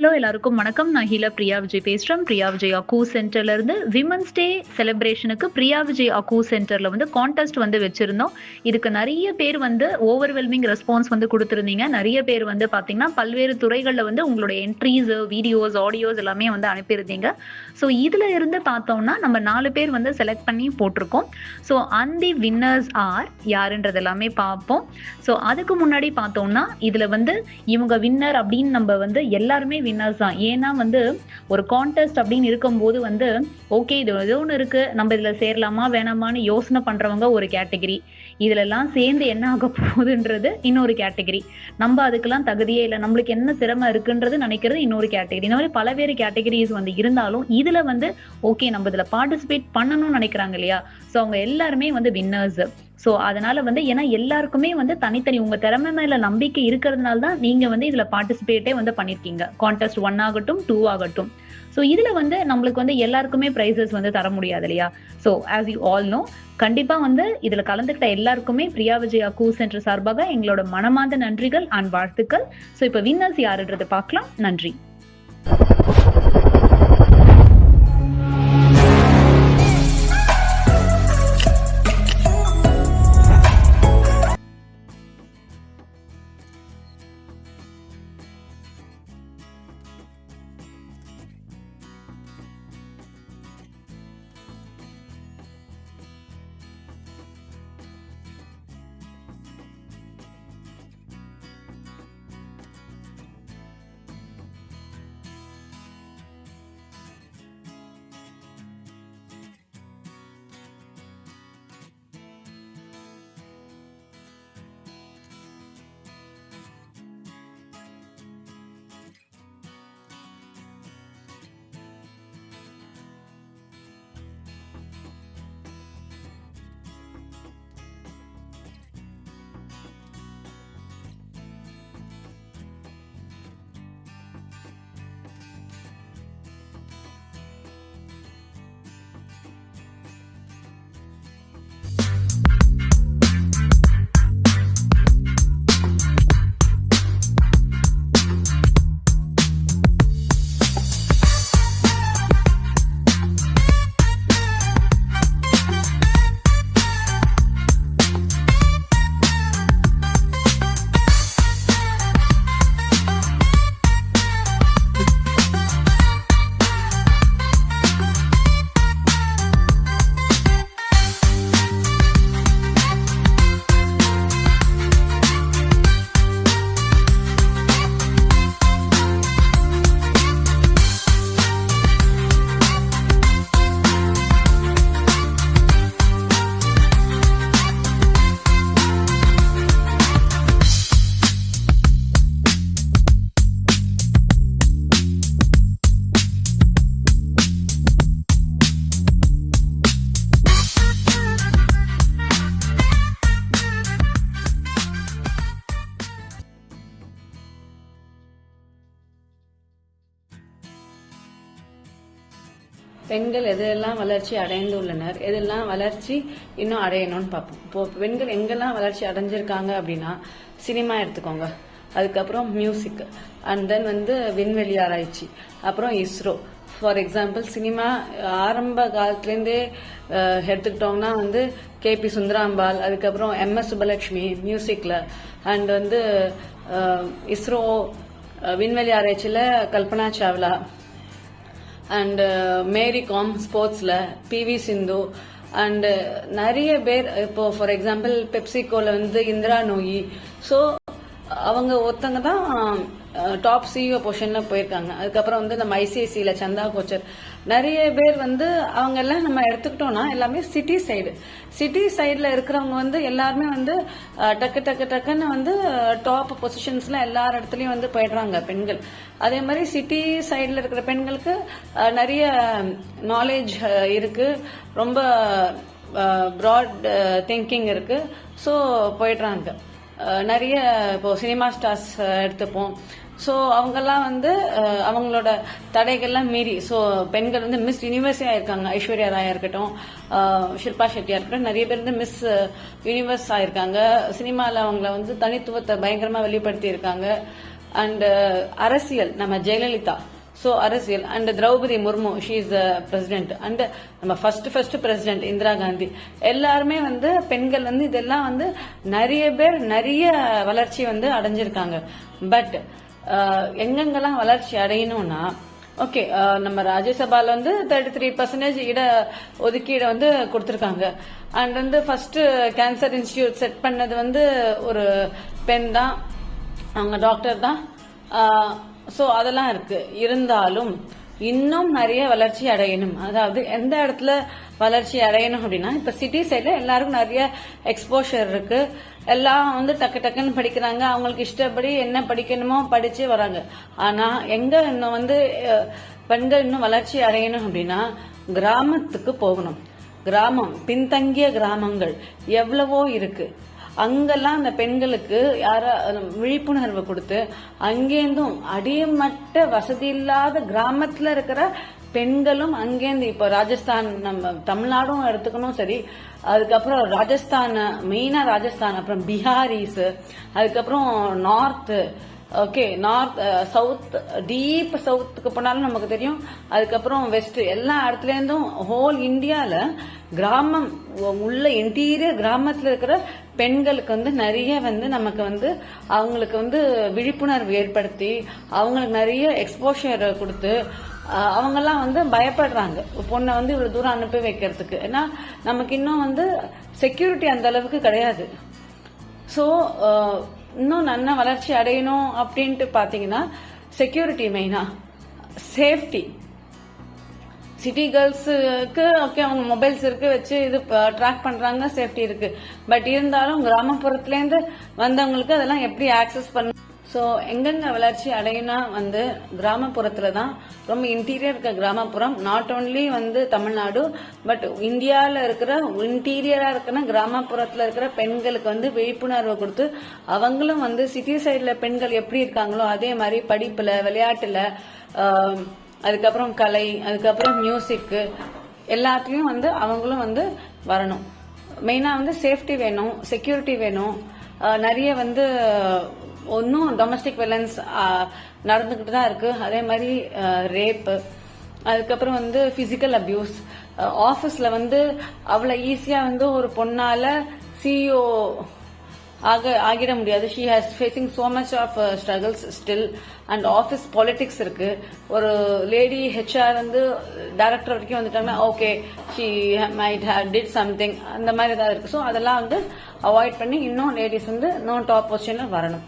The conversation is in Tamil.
ஹலோ எல்லாருக்கும் வணக்கம். நான் ஹீலா பிரியா விஜய் பேசுறேன். பிரியா விஜய் அக்கூ சென்டர்ல இருந்து விமன்ஸ் டே செலிப்ரேஷனுக்கு பிரியா விஜய் அக்கூ சென்டர்ல கான்டெஸ்ட் வச்சிருந்தோம். இதுக்கு நிறைய பேர் ஓவர்வெல்மிங் ரெஸ்பான்ஸ் கொடுத்திருந்தீங்க. நிறைய பேர் பாத்தீங்கன்னா பல்வேறு துறைகள்ல உங்களுடைய என்ட்ரீஸ், வீடியோஸ், ஆடியோஸ் எல்லாமே அனுப்பியிருந்தீங்க. ஸோ இதுல இருந்து பார்த்தோம்னா நம்ம 4 பேர் செலக்ட் பண்ணி போட்டிருக்கோம். ஸோ அந்த வின்னர்ஸ் ஆர் யாருன்றது எல்லாமே பார்ப்போம். ஸோ அதுக்கு முன்னாடி பார்த்தோம்னா இதுல இவங்க வின்னர் அப்படின்னு நம்ம எல்லாருமே வின்னர்ஸ் தான். ஏன்னா ஒரு கான்டெஸ்ட் அப்படின்னு இருக்கும்போது ஓகே இது ஏதோ ஒன்று இருக்கு, நம்ம இதுல சேரலாமா வேணாமான்னு யோசனை பண்றவங்க ஒரு கேட்டகரி, இதுல எல்லாம் சேர்ந்து என்ன ஆக போகுதுன்றது இன்னொரு கேட்டகரி, நம்ம அதுக்கெல்லாம் தகுதியே இல்லை, நம்மளுக்கு என்ன திறமை இருக்குன்றது நினைக்கிறது இன்னொரு கேட்டகரி. இந்த மாதிரி பலவேறு கேட்டகரிஸ் இருந்தாலும் இதுல ஓகே நம்ம இதுல பார்ட்டிசிபேட் பண்ணணும்னு நினைக்கிறாங்க இல்லையா, ஸோ அவங்க எல்லாருமே வின்னர்ஸ். ஸோ அதனால ஏன்னா எல்லாருக்குமே தனித்தனி உங்க திறமை மேல நம்பிக்கை இருக்கிறதுனால தான் நீங்க இதுல பார்ட்டிசிபேட்டே பண்ணிருக்கீங்க. கான்டெஸ்ட் 1 ஆகட்டும் 2 ஆகட்டும். ஸோ இதுல நம்மளுக்கு எல்லாருக்குமே பிரைசஸ் தர முடியாது இல்லையா. So as you all know, கண்டிப்பா இதுல கலந்துக்கிட்ட எல்லாருக்குமே பிரியா விஜய் அக்கூ சென்டர் சார்பாக எங்களோட மனமார்ந்த நன்றிகள் அண்ட் வாழ்த்துக்கள். ஸோ இப்ப வின்னர்ஸ் யாருன்றது பார்க்கலாம். நன்றி. பெண்கள் எதெல்லாம் வளர்ச்சி அடைந்துள்ளனர், எதெல்லாம் வளர்ச்சி இன்னும் அடையணும்னு பார்ப்போம். இப்போ பெண்கள் எங்கெல்லாம் வளர்ச்சி அடைஞ்சிருக்காங்க அப்படின்னா, சினிமா எடுத்துக்கோங்க, அதுக்கப்புறம் மியூசிக், அண்ட் தென் விண்வெளி ஆராய்ச்சி, அப்புறம் இஸ்ரோ. ஃபார் எக்ஸாம்பிள் சினிமா ஆரம்ப காலத்துலேருந்தே எடுத்துக்கிட்டோம்னா கேபி சுந்தராம்பாள், அதுக்கப்புறம் MS சுப்பலட்சுமி மியூசிக்ல, அண்ட் இஸ்ரோ விண்வெளி ஆராய்ச்சியில கல்பனா சாவ்லா, அண்ட் மேரி காம் ஸ்போர்ட்ஸ்ல PV சிந்து, அண்ட் நிறைய பேர். இப்போ ஃபார் எக்ஸாம்பிள் பெப்சிகோல இந்திரா நூயி. ஸோ அவங்க ஒருத்தங்க தான் டாப் CEO பொசிஷன்ல போயிருக்காங்க. அதுக்கப்புறம் நம்ம ICICல சந்தா கோச்சர், நிறைய பேர் அவங்க எல்லாம் நம்ம எடுத்துக்கிட்டோம்னா எல்லாமே சிட்டி சைடுல இருக்கிறவங்க எல்லாருமே டக்கு டக்கு டக்குன்னு டாப் பொசிஷன்ஸ்ல எல்லா இடத்துலயும் போயிடுறாங்க பெண்கள். அதே மாதிரி சிட்டி சைடுல இருக்கிற பெண்களுக்கு நிறைய நாலேஜ் இருக்கு, ரொம்ப ப்ராட் திங்கிங் இருக்கு. ஸோ போயிடுறாங்க. நிறைய இப்போ சினிமா ஸ்டார்ஸ் எடுத்துப்போம். ஸோ அவங்கெல்லாம் அவங்களோட தடைகள்லாம் மீறி பெண்கள் மிஸ் யூனிவர்ஸே ஆயிருக்காங்க. ஐஸ்வர்யா ராயா இருக்கட்டும், ஷில்பா ஷெட்டியா இருக்கட்டும், நிறைய பேர் மிஸ் யூனிவர்ஸ் ஆயிருக்காங்க. சினிமாவில் அவங்கள தனித்துவத்தை பயங்கரமா வெளிப்படுத்தி இருக்காங்க. அண்ட் அரசியல் நம்ம ஜெயலலிதா, ஸோ அரசியல் and Draupadi Murmu, she is the president, and நம்ம ஃபர்ஸ்ட் பிரசிடென்ட் இந்திரா காந்தி, எல்லாருமே வந்து பெண்கள் வந்து இதெல்லாம் வந்து நிறைய பேர் நிறைய வளர்ச்சி வந்து அடைஞ்சிருக்காங்க. பட் எங்கெங்கெல்லாம் வளர்ச்சி அடையணும்னா, ஓகே, நம்ம ராஜ்யசபால வந்து 33% இட ஒதுக்கீடு வந்து கொடுத்திருக்காங்க. அண்ட் வந்து ஃபர்ஸ்ட் கேன்சர் இன்ஸ்டிடியூட் செட் பண்ணது வந்து ஒரு பெண் தான், அவங்க டாக்டர் தான். சோ அதெல்லாம் இருக்கு. இருந்தாலும் இன்னும் நிறைய வளர்ச்சி அடையணும். அதாவது எந்த இடத்துல வளர்ச்சி அடையணும் அப்படின்னா, இப்ப சிட்டி சைட்ல எல்லாருக்கும் நிறைய எக்ஸ்போஷர் இருக்கு, எல்லாம் வந்து டக்கு டக்குன்னு படிக்கிறாங்க, அவங்களுக்கு இஷ்டப்படி என்ன படிக்கணுமோ படிச்சு வராங்க. ஆனா எங்க இன்னும் வந்து பெண்கள் இன்னும் வளர்ச்சி அடையணும் அப்படின்னா கிராமத்துக்கு போகணும். கிராமம், பின்தங்கிய கிராமங்கள் எவ்வளவோ இருக்கு, அங்கெல்லாம் அந்த பெண்களுக்கு விழிப்புணர்வு கொடுத்து அங்கேருந்தும் அடிமட்ட வசதி இல்லாத கிராமத்துல இருக்கிற பெண்களும் அங்கேருந்து, இப்ப ராஜஸ்தான், நம்ம தமிழ்நாடும் எடுத்துக்கணும் சரி, அதுக்கப்புறம் ராஜஸ்தான், மெயினா ராஜஸ்தான், அப்புறம் பிஹாரிஸ், அதுக்கப்புறம் north, okay, north, south, deep சவுத்துக்கு போனாலும் நமக்கு தெரியும், அதுக்கப்புறம் வெஸ்ட், எல்லா இடத்துல இருந்தும் ஹோல் இந்தியால கிராமம் உள்ள இன்டீரியர் கிராமத்துல இருக்கிற பெண்களுக்கு வந்து நிறைய வந்து நமக்கு வந்து அவங்களுக்கு வந்து விழிப்புணர்வு ஏற்படுத்தி அவங்களுக்கு நிறைய எக்ஸ்போஷர் கொடுத்து அவங்கெல்லாம் வந்து பயப்படுறாங்க பொண்ணை வந்து இவ்வளவு தூரம் அனுப்பி வைக்கிறதுக்கு. ஏன்னா நமக்கு இன்னும் வந்து செக்யூரிட்டி அந்த அளவுக்கு கிடையாது. ஸோ இன்னும் நல்ல வளர்ச்சி அடையணும் அப்படின்ட்டு பாத்தீங்கன்னா செக்யூரிட்டி மெயினா, சேஃப்டி. சிட்டி கேர்ள்ஸுக்கு ஓகே, அவங்க மொபைல்ஸ் இருக்கு, வச்சு இது ட்ராக் பண்றாங்க, சேஃப்டி இருக்கு. பட் இருந்தாலும் கிராமப்புறத்துல இருந்து வந்தவங்களுக்கு அதெல்லாம் எப்படி ஆக்சஸ் பண்ண. ஸோ எங்கெங்க வளர்ச்சி அடையினா வந்து கிராமப்புறத்துல தான், ரொம்ப இன்டீரியர் இருக்க கிராமப்புறம், நாட் ஓன்லி வந்து தமிழ்நாடு, பட் இந்தியாவில் இருக்கிற இன்டீரியரா இருக்கிற கிராமப்புறத்துல இருக்கிற பெண்களுக்கு வந்து விழிப்புணர்வு கொடுத்து அவங்களும் வந்து சிட்டி சைட்ல பெண்கள் எப்படி இருக்காங்களோ அதே மாதிரி படிப்புல, விளையாட்டுல, அதுக்கப்புறம் கலை, அதுக்கப்புறம் மியூசிக், எல்லாத்துலயும் வந்து அவங்களும் வந்து வரணும். மெயினா வந்து சேஃப்டி வேணும், செக்யூரிட்டி வேணும். நிறைய வந்து ஒன்னும் டொமஸ்டிக் வயலன்ஸ் நடந்துகிட்டு தான் இருக்கு. அதே மாதிரி ரேப், அதுக்கப்புறம் வந்து பிசிக்கல் அபியூஸ். ஆபீஸ்ல வந்து அவ்வளவு ஈஸியா வந்து ஒரு பொண்ணால சிஇஓ ஆகிட முடியாது. She has facing so much of struggles still. And office politics இருக்கு. ஒரு லேடி ஹெச்ஆர் வந்து டைரக்டர் வரைக்கும் வந்துட்டாங்கன்னா okay, she might have did something, அந்த மாதிரி ஏதாவது இருக்கு. ஸோ அதெல்லாம் வந்து அவாய்ட் பண்ணி இன்னும் லேடிஸ் வந்து இன்னும் டாப் பொசிஷன்ல வரணும்.